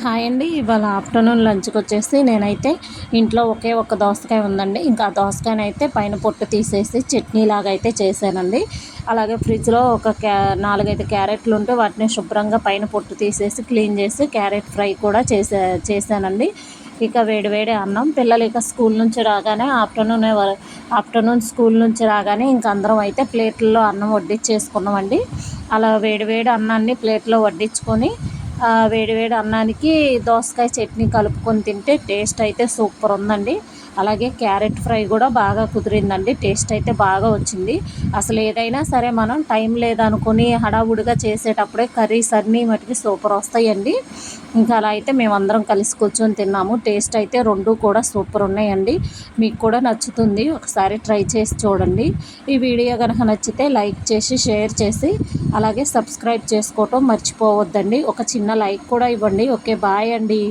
Hi అండి. ఇవాళ afternoon లంచ్కి వచ్చేసి నేనైతే ఇంట్లో ఒకే ఒక దోసకాయ ఉందండి. ఇంకా ఆ దోసకాయనైతే పైన పొట్టు తీసేసి చట్నీ లాగా అయితే చేశానండి. అలాగే ఫ్రిడ్జ్లో ఒక 4-5 క్యారెట్లు ఉంటే వాటిని శుభ్రంగా పైన పొట్టు తీసేసి క్లీన్ చేసి క్యారెట్ ఫ్రై కూడా చేశానండి. ఇక వేడి వేడి అన్నం పిల్లలు ఇక స్కూల్ నుంచి రాగానే ఆఫ్టర్నూన్ స్కూల్ నుంచి రాగానే ఇంక అందరం అయితే ప్లేట్లలో అన్నం వడ్డించేసుకున్నామండి. అలా వేడి వేడి అన్నాన్ని ప్లేట్లో వడ్డించుకొని వేడి వేడి అన్నానికి దోసకాయ చట్నీ కలుపుకొని తింటే టేస్ట్ అయితే సూపర్ ఉందండి. అలాగే క్యారెట్ ఫ్రై కూడా బాగా కుదిరిందండి. టేస్ట్ అయితే బాగా వచ్చింది. అసలు ఏదైనా సరే మనం టైం లేదనుకుని హడావుడిగా చేసేటప్పుడే కర్రీస్ అన్నీ మటుకి సూపర్ వస్తాయండి. ఇంకా అలా అయితే మేమందరం కలిసి కూర్చొని తిన్నాము. టేస్ట్ అయితే రెండు కూడా సూపర్ ఉన్నాయండి. మీకు కూడా నచ్చుతుంది. ఒకసారి ట్రై చేసి చూడండి. ఈ వీడియో కనుక నచ్చితే లైక్ చేసి షేర్ చేసి అలాగే సబ్స్క్రైబ్ చేసుకోవటం మర్చిపోవద్దండి. ఒక చిన్న లైక్ కూడా ఇవ్వండి. ఓకే, బాయ్ అండి.